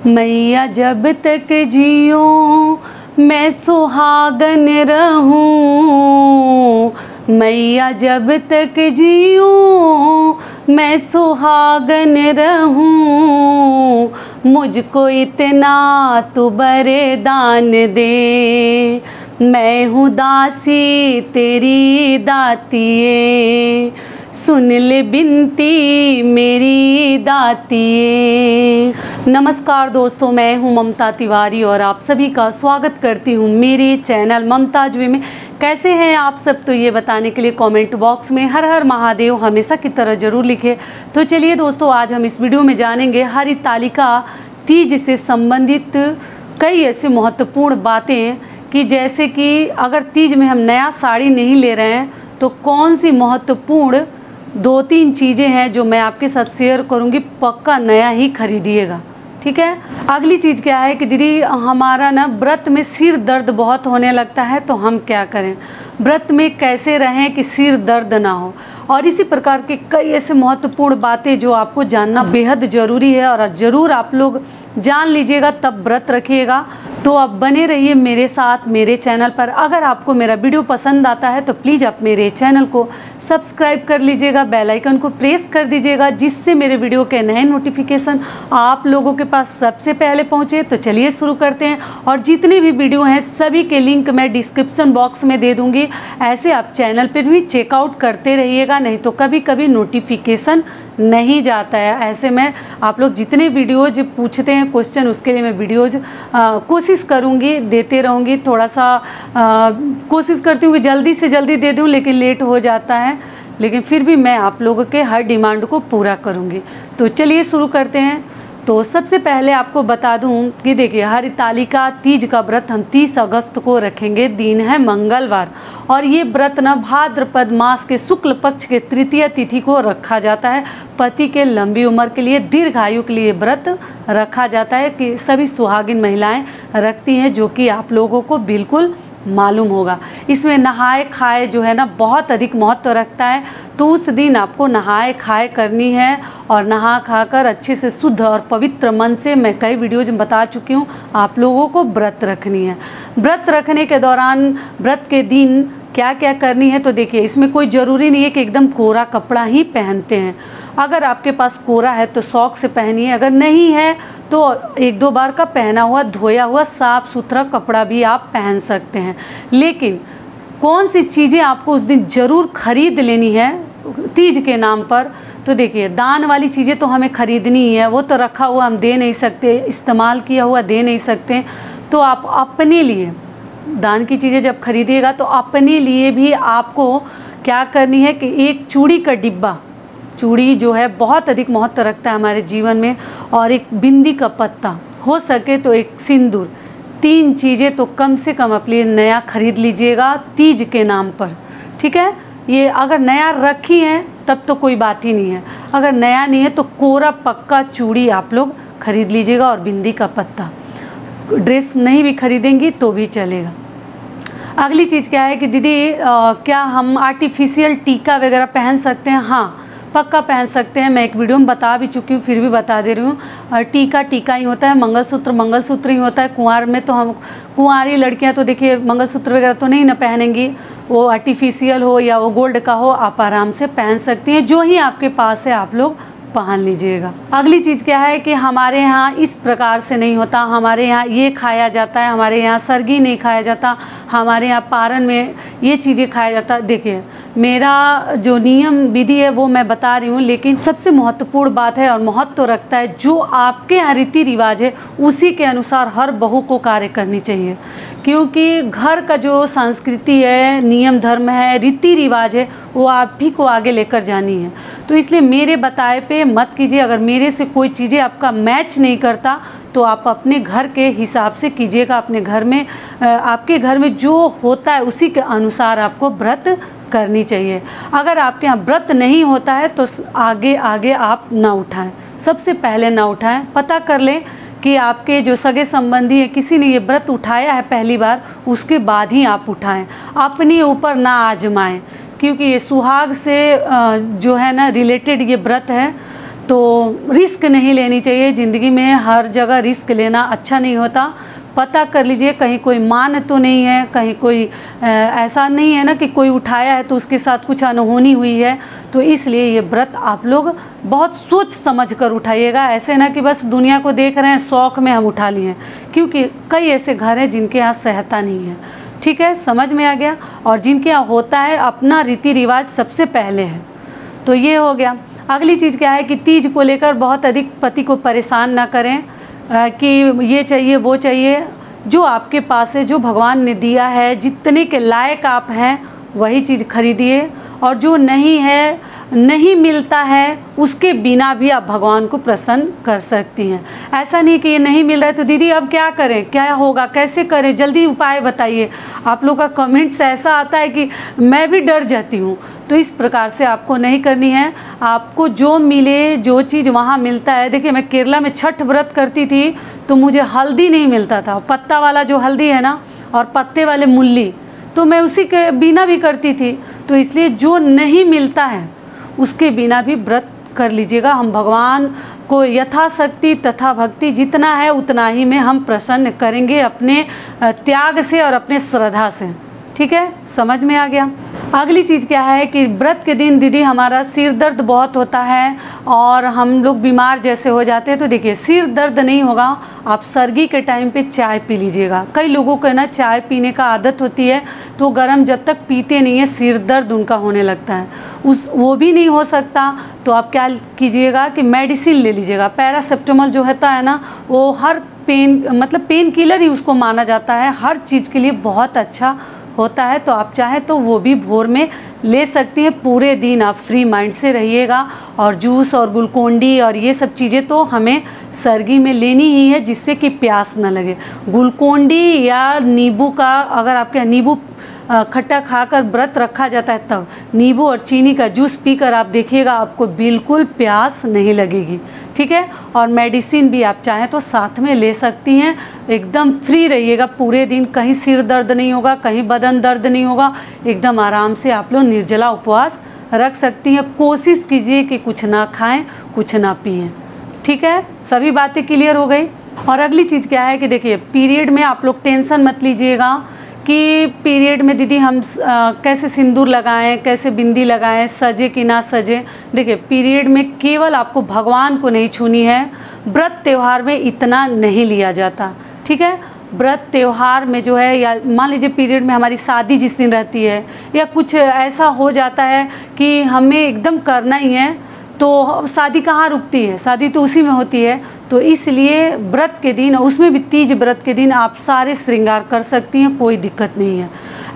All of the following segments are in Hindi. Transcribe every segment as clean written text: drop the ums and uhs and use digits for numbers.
मैया जब तक जियो मैं सुहागन रहूं, मैया जब तक जियो मैं सुहागन रहूं, मुझको इतना तू वरदान दे, मैं हूँ दासी तेरी दातिए, सुन ले बिनती मेरी दातिए। नमस्कार दोस्तों, मैं हूं ममता तिवारी और आप सभी का स्वागत करती हूं मेरे चैनल ममताज वे में। कैसे हैं आप सब, तो ये बताने के लिए कमेंट बॉक्स में हर हर महादेव हमेशा की तरह ज़रूर लिखें। तो चलिए दोस्तों, आज हम इस वीडियो में जानेंगे हरितालिका तीज से संबंधित कई ऐसे महत्वपूर्ण बातें कि जैसे कि अगर तीज में हम नया साड़ी नहीं ले रहे हैं तो कौन सी महत्वपूर्ण 2-3 चीज़ें हैं जो मैं आपके साथ शेयर करूंगी, पक्का नया ही खरीदिएगा, ठीक है। अगली चीज़ क्या है कि दीदी हमारा ना व्रत में सिर दर्द बहुत होने लगता है, तो हम क्या करें, व्रत में कैसे रहें कि सिर दर्द ना हो। और इसी प्रकार के कई ऐसे महत्वपूर्ण बातें जो आपको जानना बेहद ज़रूरी है और ज़रूर आप लोग जान लीजिएगा तब व्रत रखिएगा। तो आप बने रहिए मेरे साथ मेरे चैनल पर। अगर आपको मेरा वीडियो पसंद आता है तो प्लीज़ आप मेरे चैनल को सब्सक्राइब कर लीजिएगा, बेल आइकन को प्रेस कर दीजिएगा, जिससे मेरे वीडियो के नए नोटिफिकेशन आप लोगों के पास सबसे पहले पहुंचे। तो चलिए शुरू करते हैं। और जितने भी वीडियो हैं सभी के लिंक मैं डिस्क्रिप्शन बॉक्स में दे दूँगी, ऐसे आप चैनल पर भी चेकआउट करते रहिएगा, नहीं तो कभी कभी नोटिफिकेशन नहीं जाता है। ऐसे में आप लोग जितने वीडियोज पूछते हैं क्वेश्चन, उसके लिए मैं वीडियोज कोशिश करूँगी देते रहूँगी। थोड़ा सा कोशिश करती हूँ कि जल्दी से जल्दी दे दूँ, लेकिन लेट हो जाता है, लेकिन फिर भी मैं आप लोगों के हर डिमांड को पूरा करूँगी। तो चलिए शुरू करते हैं। तो सबसे पहले आपको बता दूं कि देखिए, हरितालिका तीज का व्रत हम 30 अगस्त को रखेंगे, दिन है मंगलवार। और ये व्रत न भाद्रपद मास के शुक्ल पक्ष के तृतीय तिथि को रखा जाता है। पति के लंबी उम्र के लिए, दीर्घायु के लिए व्रत रखा जाता है कि सभी सुहागिन महिलाएं रखती हैं, जो कि आप लोगों को बिल्कुल मालूम होगा। इसमें नहाए खाए जो है ना बहुत अधिक महत्व रखता है। तो उस दिन आपको नहाए खाए करनी है और नहा खाकर अच्छे से शुद्ध और पवित्र मन से, मैं कई वीडियोज में बता चुकी हूँ, आप लोगों को व्रत रखनी है। व्रत रखने के दौरान व्रत के दिन क्या क्या करनी है, तो देखिए इसमें कोई ज़रूरी नहीं है कि एकदम कोरा कपड़ा ही पहनते हैं। अगर आपके पास कोरा है तो शौक से पहनिए, अगर नहीं है तो 1-2 बार का पहना हुआ धोया हुआ साफ़ सुथरा कपड़ा भी आप पहन सकते हैं। लेकिन कौन सी चीज़ें आपको उस दिन ज़रूर खरीद लेनी है तीज के नाम पर, तो देखिए दान वाली चीज़ें तो हमें खरीदनी ही है, वो तो रखा हुआ हम दे नहीं सकते, इस्तेमाल किया हुआ दे नहीं सकते। तो आप अपने लिए दान की चीज़ें जब खरीदिएगा तो अपने लिए भी आपको क्या करनी है कि एक चूड़ी का डिब्बा, चूड़ी जो है बहुत अधिक महत्व रखता है हमारे जीवन में, और एक बिंदी का पत्ता, हो सके तो एक सिंदूर, 3 चीज़ें तो कम से कम अपने लिए नया खरीद लीजिएगा तीज के नाम पर, ठीक है। ये अगर नया रखी हैं तब तो कोई बात ही नहीं है, अगर नया नहीं है तो कोरा पक्का चूड़ी आप लोग खरीद लीजिएगा और बिंदी का पत्ता। ड्रेस नहीं भी खरीदेंगी तो भी चलेगा। अगली चीज़ क्या है कि दीदी क्या हम आर्टिफिशियल टीका वगैरह पहन सकते हैं? हाँ, पक्का पहन सकते हैं। मैं एक वीडियो में बता भी चुकी हूँ, फिर भी बता दे रही हूँ। टीका ही होता है, मंगलसूत्र ही होता है। कुंवार में तो हम, कुंवारी लड़कियाँ तो देखिए मंगलसूत्र वगैरह तो नहीं ना पहनेंगी, वो आर्टिफिशियल हो या वो गोल्ड का हो, आप आराम से पहन सकती हैं। जो ही आपके पास है आप लोग पहन लीजिएगा। अगली चीज़ क्या है कि हमारे यहाँ इस प्रकार से नहीं होता, हमारे यहाँ ये खाया जाता है, हमारे यहाँ सरगी नहीं खाया जाता, हमारे यहाँ पारन में ये चीज़ें खाया जाता। देखिए मेरा जो नियम विधि है वो मैं बता रही हूँ, लेकिन सबसे महत्वपूर्ण बात है और महत्व तो रखता है जो आपके यहाँ रीति रिवाज है उसी के अनुसार हर बहू को कार्य करनी चाहिए, क्योंकि घर का जो संस्कृति है, नियम धर्म है, रीति रिवाज है, वो आप भी को आगे लेकर जानी है। तो इसलिए मेरे बताए पे मत कीजिए। अगर मेरे से कोई चीज़ें आपका मैच नहीं करता तो आप अपने घर के हिसाब से कीजिएगा। अपने घर में आपके घर में जो होता है उसी के अनुसार आपको व्रत करनी चाहिए। अगर आपके यहाँ व्रत नहीं होता है तो आगे आगे आप ना उठाएं, सबसे पहले ना उठाएं। पता कर लें कि आपके जो सगे संबंधी है किसी ने ये व्रत उठाया है पहली बार, उसके बाद ही आप उठाएं, अपने ऊपर ना आजमाएं, क्योंकि ये सुहाग से जो है ना रिलेटेड ये व्रत है। तो रिस्क नहीं लेनी चाहिए। ज़िंदगी में हर जगह रिस्क लेना अच्छा नहीं होता। पता कर लीजिए कहीं कोई मान तो नहीं है, कहीं कोई ऐसा नहीं है ना कि कोई उठाया है तो उसके साथ कुछ अनहोनी हुई है। तो इसलिए ये व्रत आप लोग बहुत सोच समझ कर उठाइएगा। ऐसे ना कि बस दुनिया को देख रहे हैं शौक़ में हम उठा लिए, क्योंकि कई ऐसे घर हैं जिनके यहाँ सहता नहीं है। ठीक है, समझ में आ गया। और जिनके यहाँ होता है अपना रीति रिवाज सबसे पहले है। तो ये हो गया। अगली चीज़ क्या है कि तीज को लेकर बहुत अधिक पति को परेशान ना करें कि ये चाहिए वो चाहिए। जो आपके पास है, जो भगवान ने दिया है, जितने के लायक आप हैं वही चीज़ खरीदिए। और जो नहीं है, नहीं मिलता है, उसके बिना भी आप भगवान को प्रसन्न कर सकती हैं। ऐसा नहीं कि ये नहीं मिल रहा है तो दीदी अब क्या करें, क्या होगा, कैसे करें, जल्दी उपाय बताइए। आप लोग का कमेंट्स ऐसा आता है कि मैं भी डर जाती हूँ। तो इस प्रकार से आपको नहीं करनी है। आपको जो मिले, जो चीज़ वहाँ मिलता है। देखिए, मैं केरला में छठ व्रत करती थी तो मुझे हल्दी नहीं मिलता था, पत्ता वाला जो हल्दी है ना, और पत्ते वाले मूली, तो मैं उसी के बिना भी करती थी। तो इसलिए जो नहीं मिलता है उसके बिना भी व्रत कर लीजिएगा। हम भगवान को यथाशक्ति तथा भक्ति जितना है उतना ही में हम प्रसन्न करेंगे, अपने त्याग से और अपने श्रद्धा से। ठीक है, समझ में आ गया। अगली चीज़ क्या है कि व्रत के दिन दीदी हमारा सिर दर्द बहुत होता है और हम लोग बीमार जैसे हो जाते हैं। तो देखिए, सिर दर्द नहीं होगा, आप सर्दी के टाइम पे चाय पी लीजिएगा। कई लोगों को ना चाय पीने का आदत होती है तो गर्म जब तक पीते नहीं है सिर दर्द उनका होने लगता है। वो भी नहीं हो सकता तो आप क्या कीजिएगा कि मेडिसिन ले लीजिएगा। पैरासिटामोल जो होता है ना, वो हर पेन किलर ही उसको माना जाता है, हर चीज़ के लिए बहुत अच्छा होता है। तो आप चाहे तो वो भी भोर में ले सकती हैं। पूरे दिन आप फ्री माइंड से रहिएगा। और जूस और ग्लूकोन-डी और ये सब चीज़ें तो हमें सर्दी में लेनी ही है, जिससे कि प्यास न लगे। ग्लूकोन-डी या नींबू का, अगर आपके यहाँ नींबू खट्टा खाकर व्रत रखा जाता है तब नींबू और चीनी का जूस पीकर आप देखिएगा, आपको बिल्कुल प्यास नहीं लगेगी। ठीक है, और मेडिसिन भी आप चाहें तो साथ में ले सकती हैं। एकदम फ्री रहिएगा पूरे दिन, कहीं सिर दर्द नहीं होगा, कहीं बदन दर्द नहीं होगा। एकदम आराम से आप लोग निर्जला उपवास रख सकती हैं। कोशिश कीजिए कि कुछ ना खाएं, कुछ ना पिएं। ठीक है, सभी बातें क्लियर हो गई। और अगली चीज़ क्या है कि देखिए, पीरियड में आप लोग टेंशन मत लीजिएगा कि पीरियड में दीदी हम कैसे सिंदूर लगाएं, कैसे बिंदी लगाएं, सजे कि ना सजे। देखिए, पीरियड में केवल आपको भगवान को नहीं छूनी है। व्रत त्यौहार में इतना नहीं लिया जाता। ठीक है, व्रत त्यौहार में जो है, या मान लीजिए पीरियड में हमारी शादी जिस दिन रहती है या कुछ ऐसा हो जाता है कि हमें एकदम करना ही है, तो शादी कहाँ रुकती है, शादी तो उसी में होती है। तो इसलिए व्रत के दिन, उसमें भी तीज व्रत के दिन आप सारे श्रृंगार कर सकती हैं, कोई दिक्कत नहीं है।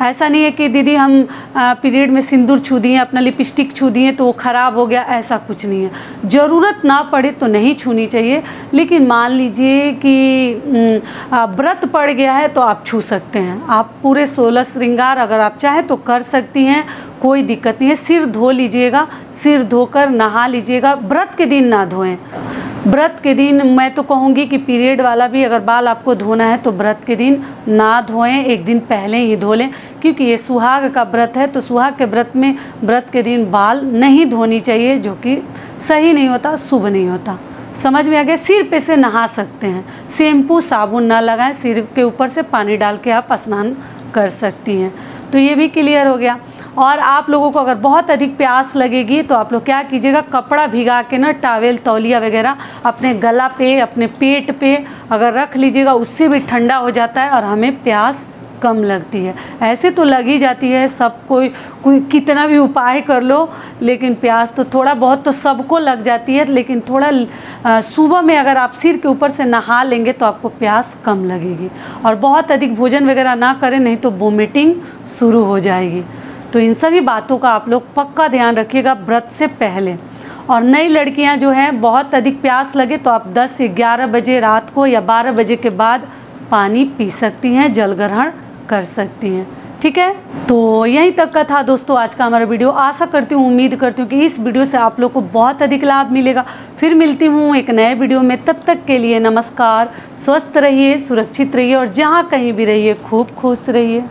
ऐसा नहीं है कि दीदी हम पीरियड में सिंदूर छू दिए, अपना लिपस्टिक छू दिए तो वो ख़राब हो गया, ऐसा कुछ नहीं है। ज़रूरत ना पड़े तो नहीं छूनी चाहिए, लेकिन मान लीजिए कि व्रत पड़ गया है तो आप छू सकते हैं। आप पूरे 16 श्रृंगार अगर आप चाहें तो कर सकती हैं, कोई दिक्कत नहीं है। सिर धो लीजिएगा, सिर धोकर नहा लीजिएगा। व्रत के दिन ना धोएं। व्रत के दिन मैं तो कहूँगी कि पीरियड वाला भी अगर बाल आपको धोना है तो व्रत के दिन ना धोएं, एक दिन पहले ही धो लें, क्योंकि ये सुहाग का व्रत है। तो सुहाग के व्रत में व्रत के दिन बाल नहीं धोनी चाहिए, जो कि सही नहीं होता, शुभ नहीं होता। समझ में आ गया। सिर पे से नहा सकते हैं, शैम्पू साबुन ना लगाएं, सिर के ऊपर से पानी डाल के आप स्नान कर सकती हैं। तो ये भी क्लियर हो गया। और आप लोगों को अगर बहुत अधिक प्यास लगेगी तो आप लोग क्या कीजिएगा, कपड़ा भिगा के ना, टॉवेल तौलिया वगैरह अपने गला पे, अपने पेट पे अगर रख लीजिएगा, उससे भी ठंडा हो जाता है और हमें प्यास कम लगती है। ऐसे तो लग ही जाती है, सब कोई कितना भी उपाय कर लो, लेकिन प्यास तो थोड़ा बहुत तो सबको लग जाती है। लेकिन थोड़ा सुबह में अगर आप सिर के ऊपर से नहा लेंगे तो आपको प्यास कम लगेगी। और बहुत अधिक भोजन वगैरह ना करें, नहीं तो वोमिटिंग शुरू हो जाएगी। तो इन सभी बातों का आप लोग पक्का ध्यान रखिएगा व्रत से पहले। और नई लड़कियां जो हैं, बहुत अधिक प्यास लगे तो आप 10 से 11 बजे रात को या 12 बजे के बाद पानी पी सकती हैं, जल ग्रहण कर सकती हैं। ठीक है, तो यहीं तक का था दोस्तों आज का हमारा वीडियो। आशा करती हूँ, उम्मीद करती हूँ कि इस वीडियो से आप लोग को बहुत अधिक लाभ मिलेगा। फिर मिलती हूँ एक नए वीडियो में, तब तक के लिए नमस्कार। स्वस्थ रहिए, सुरक्षित रहिए और जहाँ कहीं भी रहिए खूब खुश रहिए।